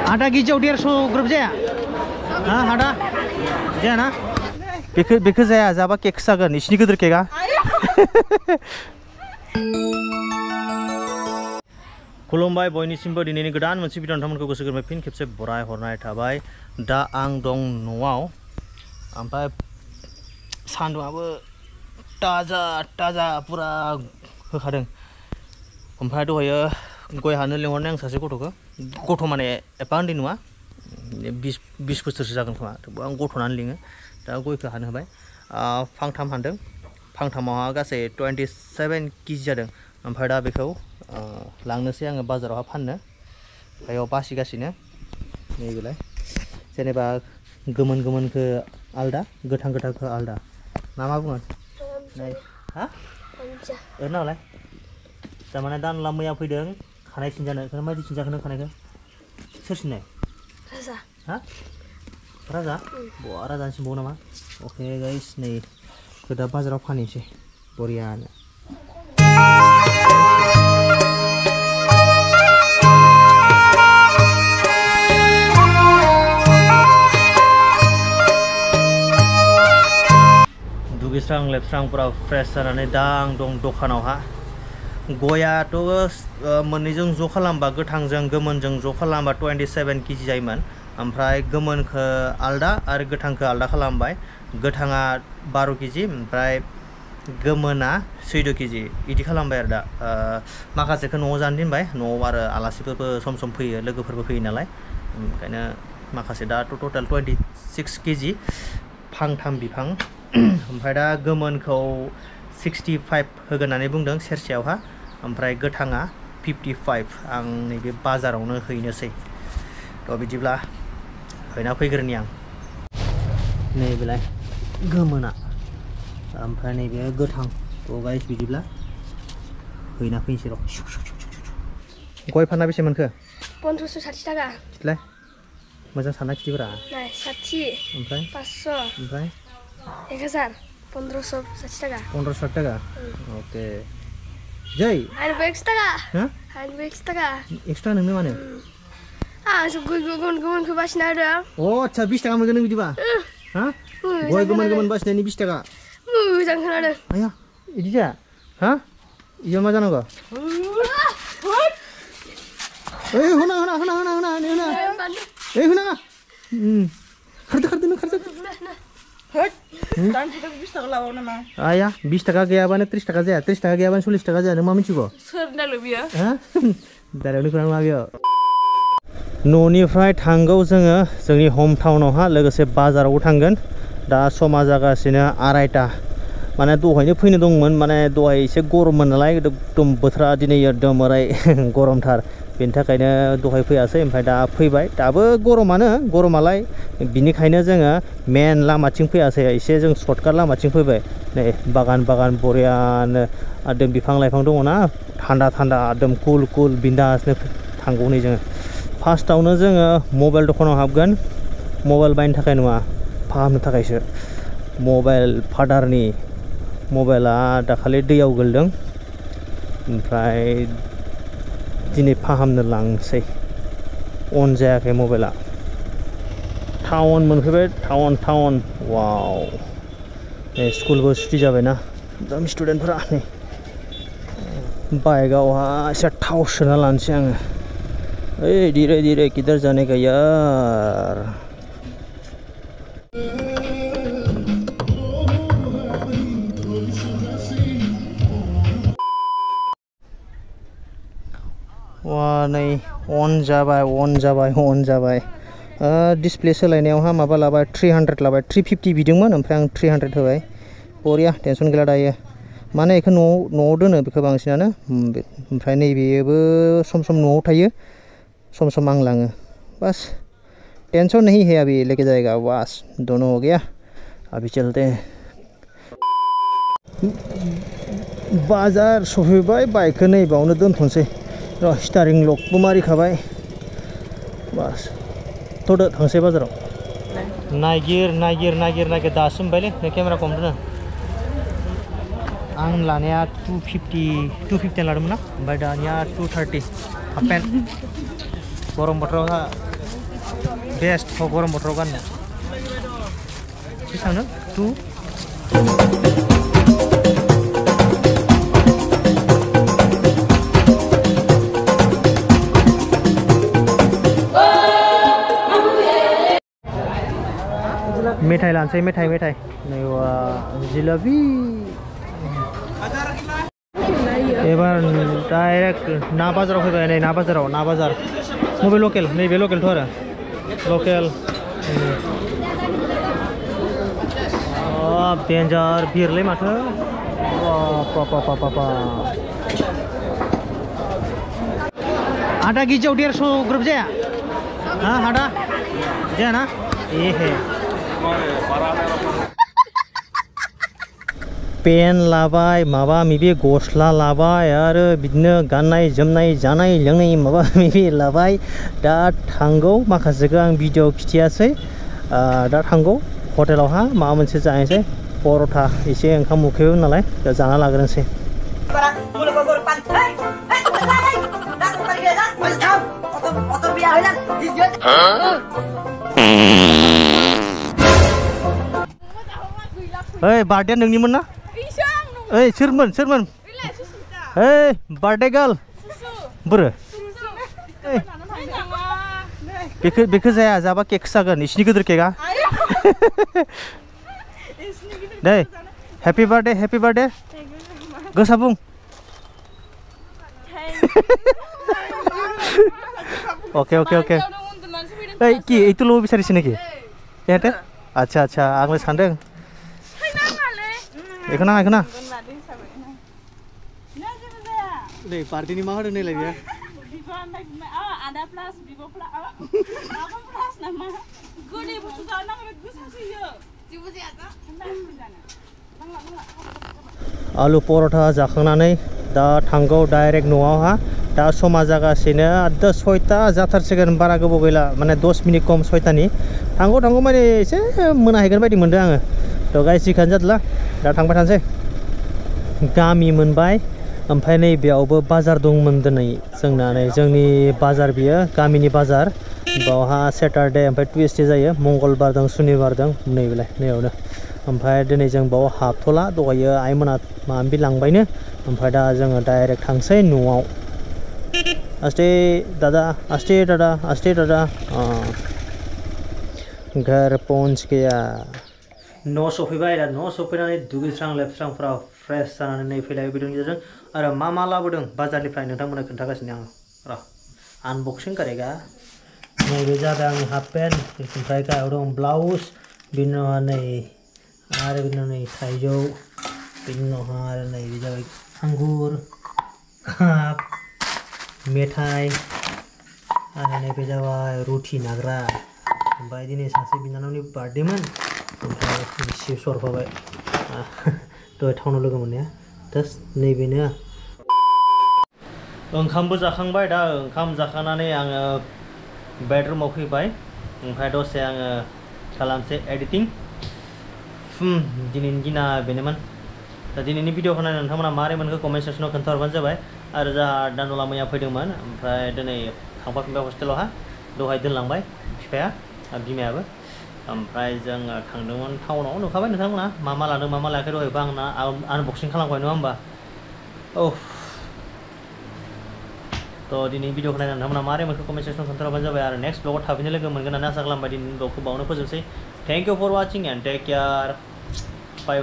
आधा केजियाव 150 ग्रोब जाया हा आदा जायाना बेखौ जाया जाबा केक जागोन इसिनि गिदिर केकआ खुलुमबाय बयनिसिमबो दिनैनि गोदान मोनसे भिडिअ नोंथांमोनखौ गोसो गोरबोनिफ्राय फिन खेबसे बराय हरनाय थाबाय दा आं दं न'आव ओमफ्राय सान्दुंआबो ताजा पुरा होखादों ओमफ्राय दहायो गय हानो लेंहरनाय आं सासे गथ' माने एफा उन्दै नङा 20 बोसोरसो जागोन खोमा थेवबो आं गथ'नानै लिङो दा गयखौ हानो होबाय फांथाम हानदों फांथामावहा गासै 27 केजि जादों ओमफ्राय दा बेखौ लांनोसै आङो बाजारावहा फाननो बेयाव बासिगासिनो नैबेलाय जेनेबा गोमोनखौ आलदा गोथांखौ आलदा मा बुङो नै हा ओरैनोलाय थारमाने दानला मैया फैदों खानाय सिनजानो बेखौनो मायदि सिनजाखोनो खानायखौ सोर सिननाय राजा हा राजा बहा राजानि सिनबावो नामा अके गाइस नै दा बाजाराव फानहैसै बरियानो दुगैस्रां लोबस्रां पुरा फ्रेश जानानै दा आं दं दखानावहा गयाथ' मोननैजों ज' खालामबा गोथांजों गोमोनजों ज' खालामबा 27 केजि जायोमोन ओमफ्राय गोमोनखौ आलदा आरो गोथांखौ आलदा खालामबाय गोथाङा 12 केजि ओमफ्राय गोमोना 14 केजि बिदि खालामबाय आरो दा माखासेखौ न'आव जानो दोनबाय न'आव आरो आलासिफोरबो सम सम फैयो लोगोफोरबो फैयो नालाय ओंखायनो माखासे दाथ' टटेल 26 केजि फांथाम बिफां ओमफ्राय दा गोमोनखौ 65 होगोन होननानै बुंदों सेरसेयावहा ओमफ्राय गोथाङा 55 आं नैबे बाजारावनो हैनोसै थ' बिदिब्ला हैना फैग्रोनि आं नैबेलाय गोमोना ओमफ्राय नैबे गोथां थ' गाइस बिदिब्ला हैना फैनोसै र' गय फानना बेसे मोनखो 1560 थाखा लाय मोजां सानना खिथिफोरा 60 ओमफ्राय 500 ओमफ्राय 1000 1560 टाका 1560 टाका ओके जै आरो 100 टाका हा आरो 100 टाका एक्सट्रा नोंनो माने सब गय गुबुनखौ बासिना होदों आच्छा 20 टाका मोनगोन नों बिदिबा हा गय गोमोन बासिनायनि 20 टाका मोजां खोनादों आया इदि जाया हा इयो मा जानांगौ ओइ होना ओइ होना खारदो नों खारदो आया 20 टाका गैयाबानो 30 टाका जाया 30 टाका गैयाबानो 40 टाका जाया नों मा मिथिगौ सोर नालो बियो हा दारेक्टनो खोनानो मा बेयाव न'निफ्राय थांगौ जोङो जोंनि हम टाउनावहा लोगोसे बाजारावबो थांगोन दा समा जागासिनो 2:30 माने दहायनो फैनो दंमोन माने दहाय एसे गरममोन नालाय एकदम बोथोरा दिनै एकदम ओरै गरमथार बेनि थाखायनो दहाय फैयासै ओमफ्राय दा फैबाय दाबो गरमालाय बिनिखायनो जोङो मेन लामाथिं फैयासै एसे जों सर्टकाट लामाथिं फैबाय नै बागान बरियानो एकदम बिफां लाइफां दङना थान्दा एकदम कुल बिन्दासनो थांगौ नै जोङो फार्स्टआवनो जोङो मबाइल दखानाव हाबगोन मबाइल बायनो थाखाय नङा फाहामनो थाखायसो मबाइल फादारनि मबाइला दाखालि दैयाव गोलैदों ओमफ्राय दिनै फाहामनो लांसै अन जायाखै मबाइला टाउन मोनफैबाय टाउन वाव नै स्कुलबो सुटि जाबायना एकदम स्टुडेन्टफोरा नै बाइकआवहा एसे थाव सोना लानोसै आङो ओइ धीरे किधर जाने का यार वा नै अन जाबाय डिसप्ले सोलायनायावहा माबा लाबाय 300 लाबाय 350 बिदोंमोन ओमफ्राय आं 300 होबाय बरिया टेनसन गैला दायो माने बेखौ न'आव दोनो बेखौ बांसिनानो ओमफ्राय नैबेबो सम न'आव थायो सम आं लाङो बस टेंशन नहीं है अभी लेके जाएगा बस दोनों हो गया अभी चलते हैं बाजार सफैबाय बाइकखौ नै बावनो दोनथ'नोसै र स्टारिं लकबो मारिखाबाय बस थ'दो थांसै बाजाराव नागिर दासो मोनबायलै केमेरा खम दोनो आं लानाया 250 लादोंमोन ना ओमफ्राय दानिया 230 हाफ पेन्ट गरम बोथोरावहा बेस्ट गरम बोथोराव गाननो बेसेबांनो 2 मेथाइ लानोसै मेथाइ नै जिलाबि एबार डाइरेक्ट ना बाजाराव फैबाय नै ना बाजार मबे लकेल नैबे लकेलथ' आरो लकेल डेन्जार बिरलै माथो आधा केजियाव 150 ग्रोब जाया हा आधा जाया ना एहे पेन लाबाय माबा माबि गस्ला लाबाय आरो बिदिनो गाननाय जोमनाय जानाय लोंनाय माबा माबि लाबाय दा थांगौ माखासेखौ आं भिडिअ खिथियासै दा थांगौ हटेलावहा माबा मोनसे जानोसै पर'था एसे ओंखाम उखैबाय नालाय दा जाना लाग्रोनोसै ओइ बार्थडे नोंनिमोन ना ओइ सोरमोन ओइ बार्थडे गार्ल बोरो बेखौ जाया जाबा केक जागोन इसिनि गिदिर केकआ दे हेपि बार्थडे गोसा बुं ओके ओइ कि एइटुल' बिसारिस नेकि एहाते आच्छा आंलाय सानदों बेखौना नै बार्थडेनि मा होदों नैलाय बेयो आलु पर'था जाखांनानै दा थांगौ डाइरेक्ट न'आवहा दा समा जागासिनो 6टा जाथारसिगोन बारा गोबाव गैला माने 10 मिनिट खम 6टानि थांगौ माने एसे मोनाहैगोन बायदि मोनदों आङो थ' गाइस जिखानो जादोला दा थांबाय थानोसै गामि मोनबाय ओमफ्राय नै बेयावबो बाजार दंमोन दिनै जोंना नै जोंनि बाजार बियो गामिनि बाजार बावहा सेटारडे ओमफ्राय टुइसडे जायो मंगलबार दं सुनिबार दं नैयावनो ओमफ्राय दिनै जों बाव हाबथ'ला दहायो आइमोना माबा लांबायनो ओमफ्राय दा जोङो डाइरेक्ट थांसै न'आव आस्ते दादा घर पहुंच गया न' सफैबाय दा न' सफैनानै दुगैस्रां लोबस्रांफ्राव फ्रेश जानानै नै फैलायबाय बिदों गेजेरजों आरो मा लाबोदों बाजारनिफ्राय नोंथांमोना खोन्थागासिनो आं र' आनबक्सिं करेगा नैबे जाबाय आंनि हाफ पेन्ट ओमफ्राय गाहायाव दं ब्लाउस बिनि उनाव नै आरो बिनि उनाव नै थाइजौ बिनि उनाव आरो नै बे जाबाय आंगुर काप मेथाइ आरो नैबे जाबाय रुटि नाग्रा ओमफ्राय दिनै सासे बिनानावनि बार्थडेमोन ओमफ्राय चिप्स हरफाबाय दहाय टाउनाव लोगो मोननाया जास्ट नैबेनो ओंखामबो जाखांबाय दा ओंखाम जाखांनानै आङो बेडरुमाव फैबाय ओमफ्राय दसे आङो खालामसै एडिटिं दिनैनि दिना बेनोमोन दा दिनैनि भिडिअखौ नायनानै नोंथांमोना मारै मोनखो कमेन्ट सेक्सनाव खोन्थाहरबानो जाबाय आरो जोंहा दानुला मैया फैदोंमोन ओमफ्राय दिनै थांफाफिनबाय हस्टेलावहा दहाय दोनलांबाय बिफाया बिमायाबो ओमफ्राय जों थांदोंमोन टाउनाव नुखाबाय नोंथांमोना मा लादों मा लायाखै दहायबो आंना आनबक्सिं खालामबाय नङा होमबा थ' दिनै भिडिअखौ नायनानै नोंथांमोना मारै मोनखो कमेन्ट सेक्सनाव खोन्थाहरबानो जाबाय आरो नेक्स्ट ब्लगाव थाबैनो लोगो मोनगोन होननानै आसा खालामबाय दिनैनि ब्लगखौ बावनो फोजोबसै thank you for watching and take care bye